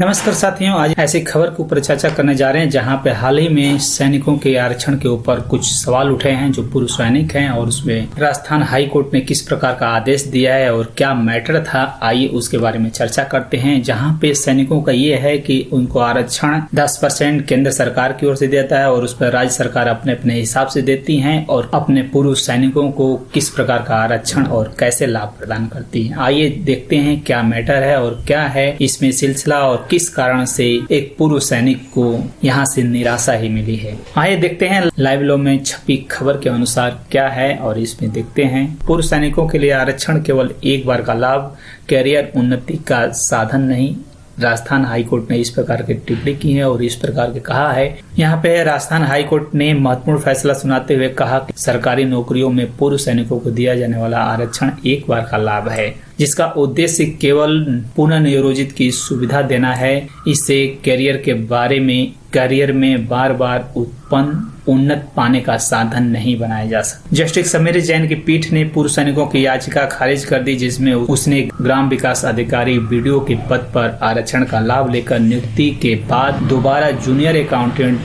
नमस्कार साथियों, आज ऐसी खबर के ऊपर चर्चा करने जा रहे हैं जहां पे हाल ही में सैनिकों के आरक्षण के ऊपर कुछ सवाल उठे हैं जो पूर्व सैनिक हैं और उसमें राजस्थान हाई कोर्ट ने किस प्रकार का आदेश दिया है और क्या मैटर था, आइए उसके बारे में चर्चा करते हैं। जहां पे सैनिकों का ये है कि उनको आरक्षण 10% केंद्र सरकार की ओर से देता है और उस पर राज्य सरकार अपने अपने हिसाब से देती है और अपने पूर्व सैनिकों को किस प्रकार का आरक्षण और कैसे लाभ प्रदान करती है। आइए देखते हैं क्या मैटर है और क्या है इसमें सिलसिला और किस कारण से एक पूर्व सैनिक को यहां से निराशा ही मिली है। आइए देखते हैं लाइव लॉ में छपी खबर के अनुसार क्या है और इसमें देखते हैं। पूर्व सैनिकों के लिए आरक्षण केवल एक बार का लाभ, कैरियर उन्नति का साधन नहीं। राजस्थान हाई कोर्ट ने इस प्रकार की टिप्पणी की है और इस प्रकार के कहा है। यहाँ पे राजस्थान हाई कोर्ट ने महत्वपूर्ण फैसला सुनाते हुए कहा कि सरकारी नौकरियों में पूर्व सैनिकों को दिया जाने वाला आरक्षण एक बार का लाभ है, जिसका उद्देश्य केवल पुनर्नियोजित की सुविधा देना है। इससे करियर में बार बार उत्पन्न उन्नत पाने का साधन नहीं बनाया जा सकता। जस्टिस समीर जैन की पीठ ने पूर्व सैनिकों की याचिका खारिज कर दी, जिसमें उसने ग्राम विकास अधिकारी बीडीओ के पद पर आरक्षण का लाभ लेकर नियुक्ति के बाद दोबारा जूनियर अकाउंटेंट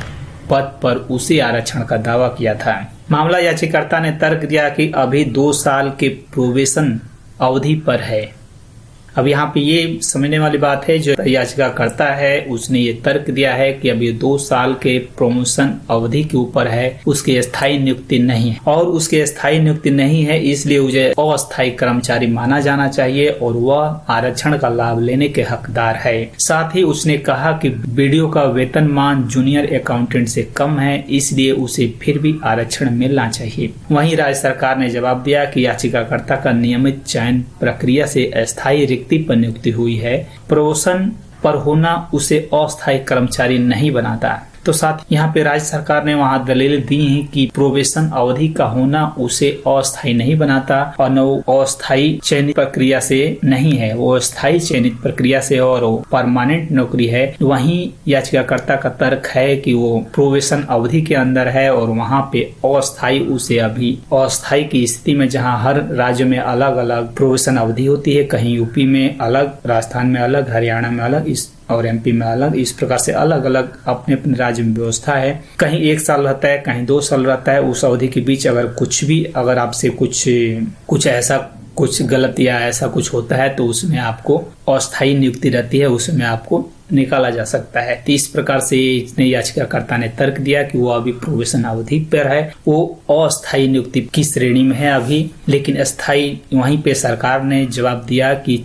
पद पर उसी आरक्षण का दावा किया था। मामला याचिकाकर्ता ने तर्क दिया कि अभी 2 साल के प्रोबेशन अवधि पर है। अब यहाँ पे ये समझने वाली बात है, जो याचिका करता है उसने ये तर्क दिया है कि अब ये 2 साल के प्रमोशन अवधि के ऊपर है, उसकी स्थायी नियुक्ति नहीं है और उसकी स्थायी नियुक्ति नहीं है, इसलिए उसे अस्थायी कर्मचारी माना जाना चाहिए और वह आरक्षण का लाभ लेने के हकदार है। साथ ही उसने कहा कि बीडीओ का वेतनमान जूनियर अकाउंटेंट से कम है, इसलिए उसे फिर भी आरक्षण मिलना चाहिए। वहीं राज्य सरकार ने जवाब दिया कि याचिकाकर्ता का नियमित चयन प्रक्रिया से अस्थायी पर नियुक्ति हुई है, प्रमोशन पर होना उसे अस्थायी कर्मचारी नहीं बनाता। तो साथ यहाँ पे राज्य सरकार ने वहाँ दलील दी है कि प्रोबेशन अवधि का होना उसे अस्थायी नहीं बनाता और न वो अस्थायी चयनित प्रक्रिया से नहीं है, वो स्थायी चयनित प्रक्रिया से और वो परमानेंट नौकरी है। वहीं याचिकाकर्ता का तर्क है कि वो प्रोबेशन अवधि के अंदर है और वहाँ पे अस्थायी उसे अभी अस्थायी की स्थिति में, जहाँ हर राज्य में अलग अलग प्रोबेशन अवधि होती है, कहीं यूपी में अलग, राजस्थान में अलग, हरियाणा में अलग और एमपी में अलग, इस प्रकार से अलग अलग अपने अपने राज्य में व्यवस्था है। कहीं 1 साल रहता है, कहीं 2 साल रहता है। उस अवधि के बीच अगर आपसे कुछ ऐसा कुछ गलत या ऐसा कुछ होता है तो उसमें आपको अस्थायी नियुक्ति रहती है, उसमें आपको निकाला जा सकता है। तो इस प्रकार से इसने याचिकाकर्ता ने तर्क दिया कि वो अभी प्रोबेशन अवधि पर है, वो अस्थायी नियुक्ति की श्रेणी में है अभी, लेकिन अस्थायी। वहीं पे सरकार ने जवाब दिया कि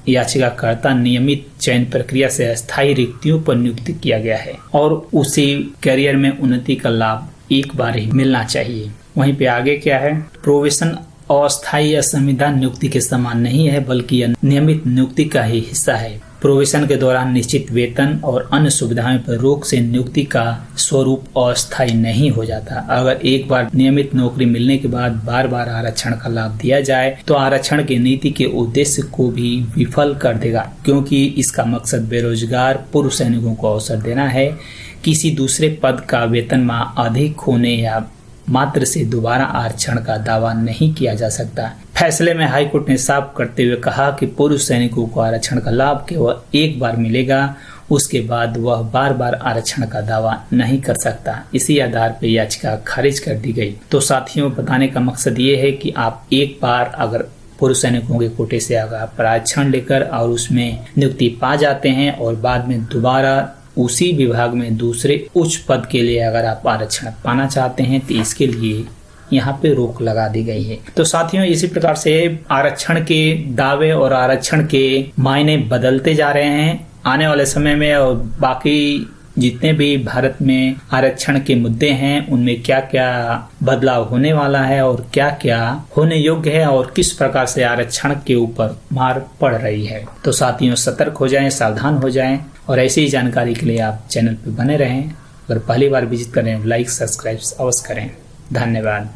याचिकाकर्ता नियमित चयन प्रक्रिया से अस्थायी रिक्तियों पर नियुक्ति किया गया है और उसे करियर में उन्नति का लाभ एक बार ही मिलना चाहिए। वहीं पे आगे क्या है, प्रोबेशन अस्थायी या संविधान नियुक्ति के समान नहीं है, बल्कि यह नियमित नियुक्ति का ही हिस्सा है। प्रोबेशन के दौरान निश्चित वेतन और अन्य सुविधाओं पर रोक से नियुक्ति का स्वरूप अस्थायी नहीं हो जाता। अगर एक बार नियमित नौकरी मिलने के बाद बार बार आरक्षण का लाभ दिया जाए तो आरक्षण की नीति के उद्देश्य को भी विफल कर देगा, क्योंकि इसका मकसद बेरोजगार पूर्व सैनिकों को अवसर देना है। किसी दूसरे पद का वेतनमान अधिक होने या मात्र से दोबारा आरक्षण का दावा नहीं किया जा सकता। फैसले में हाईकोर्ट ने साफ करते हुए कहा कि पूर्व सैनिकों को आरक्षण का लाभ केवल एक बार मिलेगा, उसके बाद वह बार बार आरक्षण का दावा नहीं कर सकता। इसी आधार पर याचिका खारिज कर दी गई। तो साथियों, बताने का मकसद ये है कि आप एक बार अगर पूर्व सैनिकों के कोटे से अगर आरक्षण लेकर और उसमें नियुक्ति पा जाते हैं और बाद में दोबारा उसी विभाग में दूसरे उच्च पद के लिए अगर आप आरक्षण पाना चाहते हैं तो इसके लिए यहाँ पे रोक लगा दी गई है। तो साथियों, इसी प्रकार से आरक्षण के दावे और आरक्षण के मायने बदलते जा रहे हैं आने वाले समय में, और बाकी जितने भी भारत में आरक्षण के मुद्दे हैं उनमें क्या क्या बदलाव होने वाला है और क्या क्या होने योग्य है और किस प्रकार से आरक्षण के ऊपर मार पड़ रही है। तो साथियों, सतर्क हो जाएं, सावधान हो जाएं और ऐसी ही जानकारी के लिए आप चैनल पर बने रहें। अगर पहली बार विजिट करें, लाइक सब्सक्राइब अवश्य करें। धन्यवाद।